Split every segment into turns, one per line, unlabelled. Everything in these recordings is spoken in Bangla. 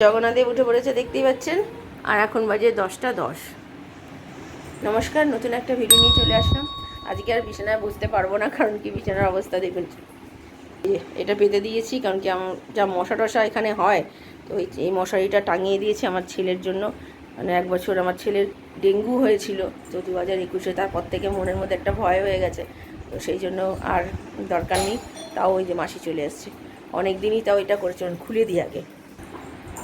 জগন্নাথদেব উঠে পড়েছে, দেখতেই পাচ্ছেন। আর এখন বাজে 10টা 10। নমস্কার, নতুন একটা ভিডিও নিয়ে চলে আসলাম। আজকে আর বিছানায় বসতে পারবো না, কারণ কি বিছানার অবস্থা দেখুন। এটা পেতে দিয়েছি, কারণ কি আমার যা মশা টশা এখানে হয়, তো এই মশারিটা টাঙিয়ে দিয়েছি আমার ছেলের জন্য। মানে 1 বছর আমার ছেলের ডেঙ্গু হয়েছিল, তো 2021-এ। তারপর থেকে মনের মধ্যে একটা ভয় হয়ে গেছে, তো সেই জন্য আর দরকার নেই। তাও ওই যে মাসি চলে এসছে, অনেক দিনই তাও এটা করেছে, খুলে দিই আগে।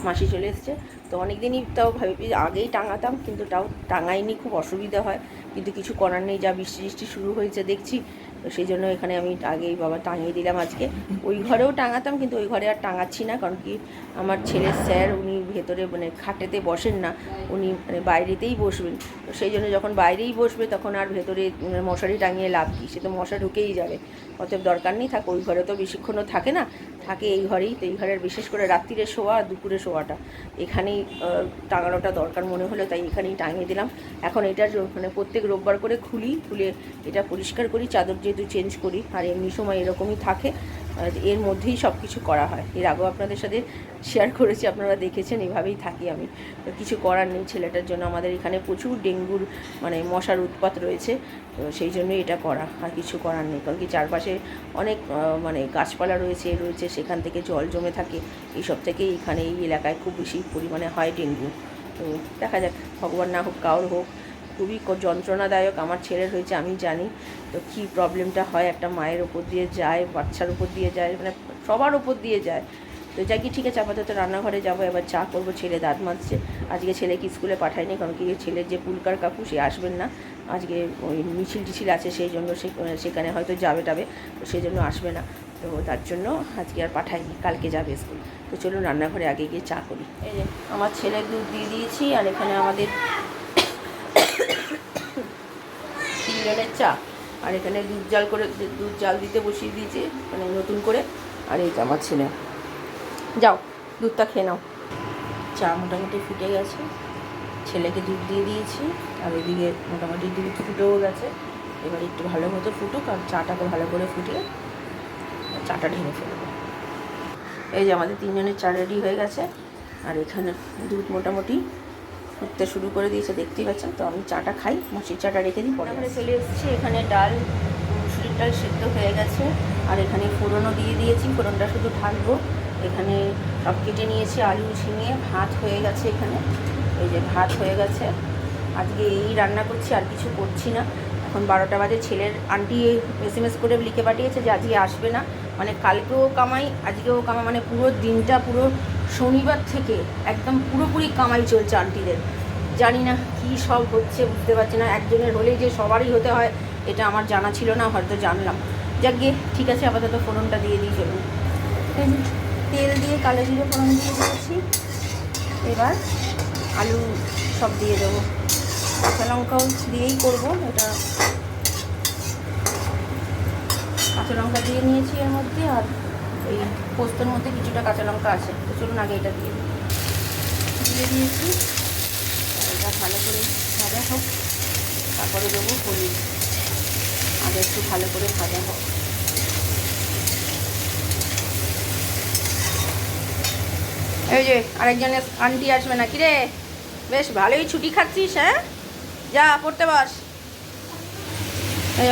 মাসি চলে এসছে, তো অনেক দিনই তাও ভাবি আগেই টাঙাতাম, কিন্তু তাও টাঙাইনি, খুব অসুবিধা হয়। কিন্তু কিছু করার নেই, যা বৃষ্টি বৃষ্টি শুরু হয়েছে দেখছি, তো সেই জন্য এখানে আমি আগেই বাবা টাঙিয়ে দিলাম আজকে। ওই ঘরেও টাঙাতাম, কিন্তু ওই ঘরে আর টাঙাচ্ছি না, কারণ কি আমার ছেলের স্যার উনি ভেতরে মানে খাটেতে বসেন না, উনি মানে বাইরেতেই বসবেন। তো সেই জন্য যখন বাইরেই বসবে তখন আর ভেতরে মশারি টাঙিয়ে লাভ কী, সে তো মশা ঢুকেই যাবে। অতএব দরকার নেই, থাক। ওই ঘরে তো বেশিক্ষণও থাকে না, থাকে এই ঘরেই। তো এই ঘরের বিশেষ করে রাত্রিরে শোয়া আর দুপুরে শোয়াটা এখানেই টাঙানোটা দরকার মনে হলো, তাই এখানেই টাঙিয়ে দিলাম। এখন এটা মানে প্রত্যেক রোববার করে খুলে এটা পরিষ্কার করি, চাদর যেহেতু চেঞ্জ করি, আর এমনি সময় এরকমই থাকে, এর মধ্যেই সব কিছু করা হয়। এর আগেও আপনাদের সাথে শেয়ার করেছি, আপনারা দেখেছেন, এভাবেই থাকি আমি। তো কিছু করার নেই, ছেলেটার জন্য আমাদের এখানে প্রচুর ডেঙ্গুর মানে মশার উৎপাত রয়েছে, তো সেই জন্যই এটা করা, আর কিছু করার নেই। কারণ কি চারপাশে অনেক মানে গাছপালা রয়েছে, সেখান থেকে জল জমে থাকে, এইসব থেকেই এখানে এই এলাকায় খুব বেশি পরিমাণে হয় ডেঙ্গু। তো দেখা যাক, ভগবান না হোক কারোর হোক। খুবই যন্ত্রণাদায়ক, আমার ছেলের হয়েছে আমি জানি। তো কী প্রবলেমটা হয়, একটা মায়ের ওপর দিয়ে যায়, বাচ্চার উপর দিয়ে যায়, মানে সবার ওপর দিয়ে যায়। তো যাই কি, ঠিক আছে, আপাতত রান্নাঘরে যাবো, এবার চা করবো। ছেলে দাঁত মাজছে, আজকে ছেলেকে স্কুলে পাঠায়নি, কারণ কি ছেলের যে পুলকার কাকু সে আসবেন না আজকে, ওই মিছিল টিছিল আছে, সেই জন্য সেখানে হয়তো যাবে, তো সেই জন্য আসবে না। তো তার জন্য আজকে আর পাঠাইনি, কালকে যাবে স্কুল। তো চলুন রান্নাঘরে আগে গিয়ে চা করি। এই যে আমার ছেলের দুধ দিয়ে দিয়েছি, আর এখানে আমাদের 3 জনের চা। আর এখানে দুধ জাল দিতে বসিয়ে দিয়েছি, মানে নতুন করে। আর এই যে আমার ছেলে, যাও দুধটা খেয়ে নাও। চা মোটামুটি ফুটে গেছে, ছেলেকে দুধ দিয়ে দিয়েছি, আর এদিকে মোটামুটি দুধ ফুটেও গেছে। এবার একটু ভালো মতো ফুটুক, আর চাটাকে ভালো করে ফুটিয়ে চাটা ঢেলে ফেলবো। এই যে আমাদের 3 জনের চা রেডি হয়ে গেছে, আর এখানে দুধ মোটামুটি ফুটতে শুরু করে দিয়েছে, দেখতেই পাচ্ছেন। তো আমি চাটা খাই, মুসির চাটা রেখে দিই, পরে চলে এসেছি। এখানে ডাল, মুসুরির ডাল সেদ্ধ হয়ে গেছে, আর এখানে ফোড়নও দিয়ে দিয়েছি, ফোড়নটা শুধু ঢালবো। এখানে সব কেটে নিয়েছি, আলু ঝিঙে, ভাত হয়ে গেছে এখানে। এই যে ভাত হয়ে গেছে, আজকে এই রান্না করছি, আর কিছু করছি না। এখন 12টা বাজে। ছেলের আন্টি SMS করে লিখে পাঠিয়েছে যে আজকে আসবে না, মানে কালকেও কামাই আজকেও কামাই, মানে পুরো দিনটা, পুরো শনিবার থেকে একদম পুরোপুরি কামাই চলছে আন্টিদের। জানি না কী সব হচ্ছে, বুঝতে পারছি না। একজনের হলেই যে সবারই হতে হয় এটা আমার জানা ছিল না, হয়তো জানলাম। যাক গিয়ে, ঠিক আছে, আপাতত ফোড়নটা দিয়ে দিই। চলুন, তেল দিয়ে কালো জিরে ফোড়ন দিয়ে দিয়েছি। এবার আলু সব দিয়ে দেবো, কাঁচা লঙ্কাও দিয়েই করবো এটা। কাঁচা লঙ্কা দিয়ে নিয়েছি এর মধ্যে, আর এই পোস্তর মধ্যে কিছুটা কাঁচা লঙ্কা আছে। তো চলুন আগে এটা দিয়ে দিয়েছি। এটা ভালো করে ভাজা হোক, তারপরে দেবো হলুদ। আগে একটু ভালো করে ভাজা হোক। এই যে আরেকজনের আন্টি আসবে না কি রে? বেশ ভালোই ছুটি খাচ্ছিস, হ্যাঁ? যা পড়তে বস।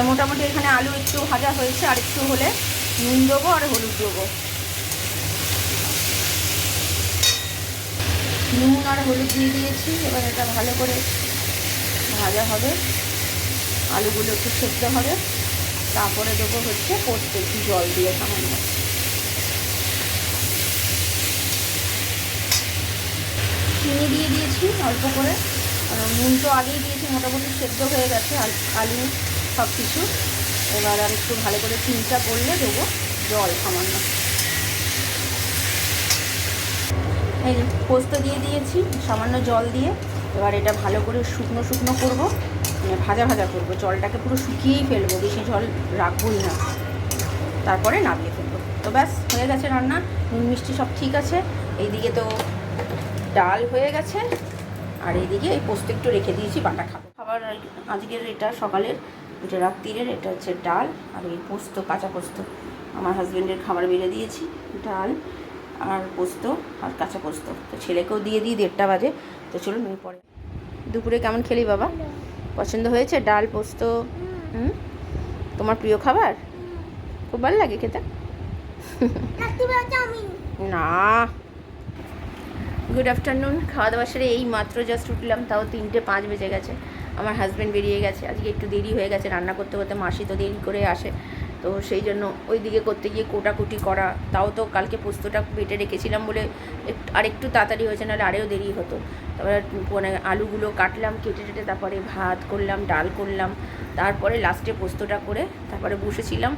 মোটামুটি এখানে আলু একটু ভাজা হয়েছে, আর একটু হলে নুন দেবো আর হলুদ দেবো। নুন আর হলুদ দিয়ে দিয়েছি। এবার এটা ভালো করে ভাজা হবে, আলুগুলো একটু সেদ্ধ হবে, তারপরে দেবো হচ্ছে পোস্ত, একটু জল দিয়ে সামান্য। চিনি দিয়ে দিয়েছি অল্প করে, নুন তো আগেই দিয়েছি, মোটামুটি সেদ্ধ হয়ে গেছে আলু সব কিছু। এবার আর একটু ভালো করে চিনিটা পড়লে দেবো জল সামান্য। এই পোস্ত দিয়ে দিয়েছি সামান্য জল দিয়ে। এবার এটা ভালো করে শুকনো শুকনো করবো, মানে ভাজা ভাজা করবো, জলটাকে পুরো শুকিয়েই ফেলবো, বেশি জল রাখবোই না, তারপরে নামিয়ে ফেলবো। তো ব্যাস হয়ে গেছে রান্না, নুন মিষ্টি সব ঠিক আছে। এইদিকে তো ডাল হয়ে গেছে, আর এইদিকে এই পোস্ত একটু রেখে দিয়েছি, বাটা খাবার। আজকের এটা সকালের, এটা রাত্রিরের। এটা হচ্ছে ডাল, আর এই পোস্ত, কাঁচা পোস্ত আমার হাজব্যান্ডের খাবার বেড়ে দিয়েছি। ডাল, আর পোস্ত আর কাঁচা পোস্ত। তো ছেলেকেও দিয়ে দিই, 1:30 বাজে। তো চলুন আমি পরে। দুপুরে কেমন খেলি বাবা? পছন্দ হয়েছে ডাল পোস্ত? তোমার প্রিয় খাবার? খুব ভালো লাগে খেতে? না। Good afternoon. খাওয়া দাওয়া সেরে এই মাত্র জাস্ট উঠলাম, তাও 3:05 বেজে গেছে। আমার হাজব্যান্ড বেরিয়ে গেছে, আজকে একটু দেরি হয়ে গেছে রান্না করতে করতে। মাসি তো দেরি করে আসে, তো সেই জন্য ওই দিকে করতে গিয়ে কোটাকুটি করা। তাও তো কালকে পোস্তটা বেটে রেখেছিলাম বলে একটু তাড়াতাড়ি হয়েছে, নাহলে আরেও দেরি হতো। তারপরে মানে আলুগুলো কাটলাম, কেটে টেটে তারপরে ভাত করলাম, ডাল করলাম, তারপরে লাস্টে পোস্তটা করে তারপরে বসেছিলাম।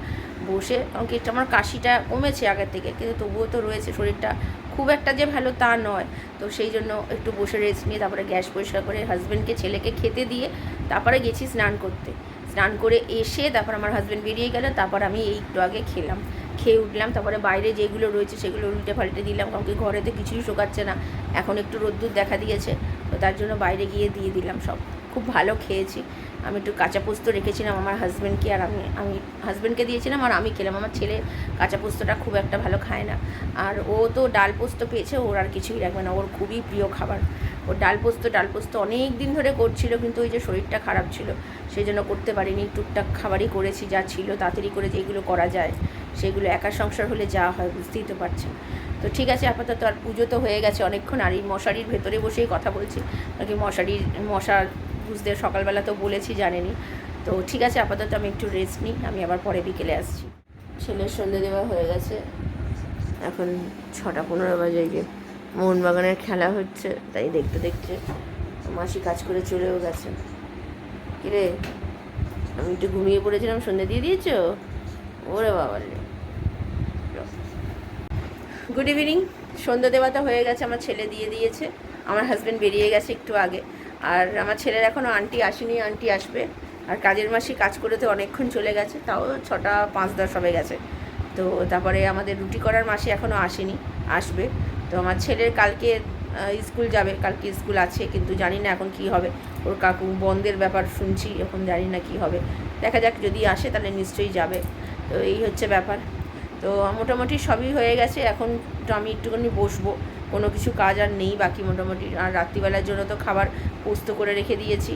বসে আমাকে একটু, আমার কাশিটা কমেছে আগের থেকে, কিন্তু তবুও তো রয়েছে, শরীরটা খুব একটা যে ভালো তা নয়। তো সেই জন্য একটু বসে রেস্ট নিয়ে তারপরে গ্যাস পরিষ্কার করে হাজব্যান্ডকে ছেলেকে খেতে দিয়ে তারপরে গেছি স্নান করতে। স্নান করে এসে তারপর আমার হাজব্যান্ড বেরিয়ে গেল, তারপর আমি এই একটু আগে খেলাম, খেয়ে উঠলাম। তারপরে বাইরে যেগুলো রয়েছে সেগুলো উল্টে পাল্টে দিলাম, কারণ কি ঘরেতে কিছুই শোকাচ্ছে না। এখন একটু রোদ্দুর দেখা দিয়েছে, তো তার জন্য বাইরে গিয়ে দিয়ে দিলাম সব। খুব ভালো খেয়েছি। আমি একটু কাঁচা পোস্ত রেখেছিলাম আমার হাজব্যান্ডকে, আর আমি হাজব্যান্ডকে দিয়েছিলাম আর আমি খেলাম। আমার ছেলে কাঁচা পোস্তটা খুব একটা ভালো খায় না, আর ও তো ডাল পোস্ত পেয়েছে, ওর আর কিছুই রাখবে না, ওর খুবই প্রিয় খাবার। ওর ডাল পোস্ত অনেক দিন ধরে করছিল, কিন্তু ওই যে শরীরটা খারাপ ছিল সেই জন্য করতে পারিনি। টুকটাক খাবারই করেছি, যা ছিল তাড়াতাড়ি করে যেগুলো করা যায় সেগুলো। একা সংসার হলে যা হয় বুঝতেই তো পারছেন। তো ঠিক আছে, আপাতত আর পুজো তো হয়ে গেছে অনেকক্ষণ। আর এই মশারির ভেতরে বসেই কথা বলছি, নাকি মশা বুঝতে সকালবেলা তো বলেছি, জানেনি। তো ঠিক আছে, আপাতত আমি একটু রেস্ট নিই, আমি আবার পরে বিকেলে আসছি। ছেলের সন্ধ্যে দেওয়া হয়ে গেছে, এখন 6:15 বাজে। গিয়ে মোহনবাগানের খেলা হচ্ছে, তাই দেখতে দেখতে মাসি কাজ করে চলেও গেছে। কিরে, আমি একটু ঘুমিয়ে পড়েছিলাম, সন্ধ্যে দিয়ে দিয়েছ? ওরে বাবা রে। Good evening. সন্ধ্যে দেওয়া তো হয়ে গেছে, আমার ছেলে দিয়ে দিয়েছে, আমার হাজব্যান্ড বেরিয়ে গেছে একটু আগে। আর আমার ছেলের এখনও আন্টি আসেনি, আন্টি আসবে। আর কাজের মাসি কাজ করতে অনেকক্ষণ চলে গেছে, তাও 6:05-10 হবে গেছে। তো তারপরে আমাদের রুটি করার মাসি এখনও আসেনি, আসবে। তো আমার ছেলের কালকে স্কুল যাবে, কালকে স্কুল আছে, কিন্তু জানি না এখন কি হবে। ওর কাকু বন্ধের ব্যাপার শুনছি, এখন জানি না কি হবে, দেখা যাক। যদি আসে তাহলে নিশ্চয়ই যাবে। তো এই হচ্ছে ব্যাপার। তো মোটামুটি সবই হয়ে গেছে, এখন তো আমি একটুখানি বসবো, কোনো কিছু কাজ আর নেই বাকি মোটামুটি। আর রাত্রিবেলার জন্য তো খাবার পোস্ত করে রেখে দিয়েছি।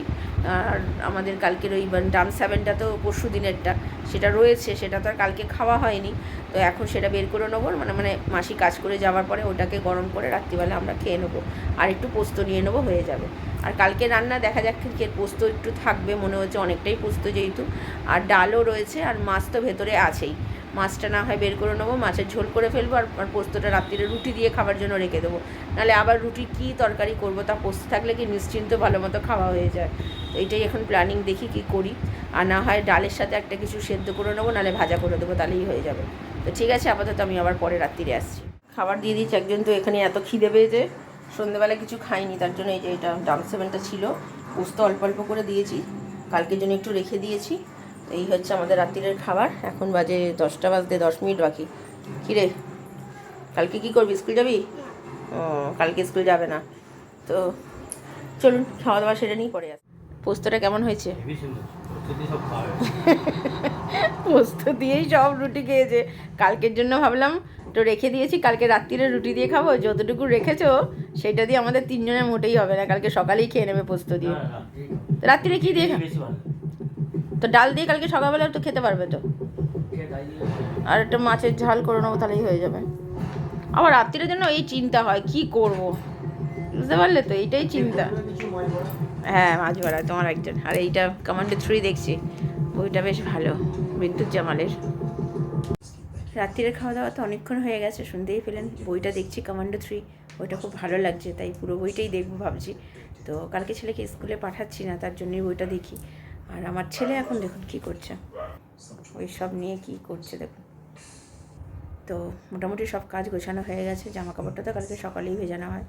আর আমাদের কালকের ওই ডাম সেভেনটা তো পরশু দিনেরটা, সেটা রয়েছে, সেটা তো আর কালকে খাওয়া হয়নি। তো এখন সেটা বের করে নেবো, মানে মাসি কাজ করে যাওয়ার পরে ওটাকে গরম করে রাত্রিবেলা আমরা খেয়ে নেবো। আর একটু পোস্ত নিয়ে নেবো, হয়ে যাবে। আর কালকে রান্না দেখা যাক, পোস্ত একটু থাকবে মনে হচ্ছে, অনেকটাই পোস্ত যেহেতু। আর ডালও রয়েছে, আর মাছ তো ভেতরে আছেই। মাছটা না হয় বের করে নেবো, মাছের ঝোল করে ফেলবো, আর পোস্তটা রাত্রিরে রুটি দিয়ে খাবার জন্য রেখে দেবো। নাহলে আবার রুটি কী তরকারি করবো, তা পোস্ত থাকলে কি নিশ্চিন্ত ভালো মতো খাওয়া হয়ে যায়। তো এইটাই এখন প্ল্যানিং, দেখি কী করি। আর না হয় ডালের সাথে একটা কিছু সেদ্ধ করে নেবো, নাহলে ভাজা করে দেবো, তাহলেই হয়ে যাবে। তো ঠিক আছে, আপাতত আমি আবার পরে রাত্রিরে আসছি। খাবার দিয়ে দিচ্ছি। একজন তো এখানে এত খিদে পেয়েছে, সন্ধ্যেবেলা কিছু খাইনি, তার জন্য এই যে এটা ডাম সেভেনটা ছিল, পোস্ত অল্প অল্প করে দিয়েছি, কালকের জন্য একটু রেখে দিয়েছি। এই হচ্ছে আমাদের রাত্রিরের খাবার। এখন বাজে 10টা বাজতে 10 মিনিট বাকি। কিরে, কালকে কি করবি, স্কুল যাবি? ও, কালকে স্কুল যাবে না। তো চলুন খাওয়া দাওয়া সেরে নিই, পরে আসি। পোস্তটা কেমন হয়েছে? পোস্ত দিয়েই সব রুটি খেয়েছে। কালকের জন্য ভাবলাম তো রেখে দিয়েছি, কালকে রাত্রিরে রুটি দিয়ে খাবো। যতটুকু রেখেছো সেটা দিয়ে আমাদের 3 জনের মোটেই হবে না, কালকে সকালেই খেয়ে নেবে পোস্ত দিয়ে। রাত্রিরে কী দিয়ে তো ডাল দিয়ে কালকে সকালবেলা তো খেতে পারবে তো। আর একটা মাছের ঝাল করে নেবো, তাহলেই হয়ে যাবে। আবার রাত্রির জন্য এই চিন্তা হয় কি করব, বুঝতে পারলে তো, এইটাই চিন্তা। হ্যাঁ, মাছ ভাড়া তোমার একজন। আর এইটা কমান্ডো 3 দেখছি, বইটা বেশ ভালো, বিদ্যুৎ জামালের। রাত্রিরের খাওয়া দাওয়া তো অনেকক্ষণ হয়ে গেছে, শুনতেই পেলেন। বইটা দেখছি কমান্ডো 3, বইটা খুব ভালো লাগছে, তাই পুরো বইটাই দেখবো ভাবছি। তো কালকে ছেলেকে স্কুলে পাঠাচ্ছি না, তার জন্যই বইটা দেখি। আর আমার ছেলে এখন দেখুন কী করছে, ওই সব নিয়ে কী করছে দেখুন। তো মোটামুটি সব কাজ গোছানো হয়ে গেছে। জামা কাপড়টা তো কালকে সকালেই ভেজানো হয়,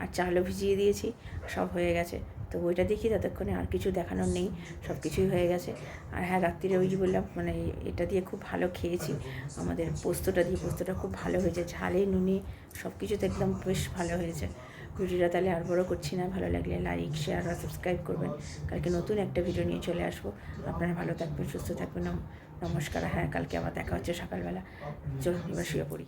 আর চালও ভিজিয়ে দিয়েছি, সব হয়ে গেছে। তো বইটা দেখি, ততক্ষণে আর কিছু দেখানোর নেই, সব কিছুই হয়ে গেছে। আর হ্যাঁ, রাত্রিরে ওই যে বললাম, মানে এটা দিয়ে খুব ভালো খেয়েছি, আমাদের পোস্তটা দিয়ে। পোস্তটা খুব ভালো হয়েছে, ঝালে নুনে সব কিছুতে একদম বেশ ভালো হয়েছে। ভিডিওটা তাহলে আর বড় করছি না, ভালো লাগলে লাইক, শেয়ার আর সাবস্ক্রাইব করবেন। কালকে নতুন একটা ভিডিও নিয়ে চলে আসবো। আপনারা ভালো থাকবেন, সুস্থ থাকবেন। নমস্কার। হ্যাঁ, কালকে আবার দেখা হচ্ছে সকালবেলা। চলুন এবার শুয়ে পড়ি।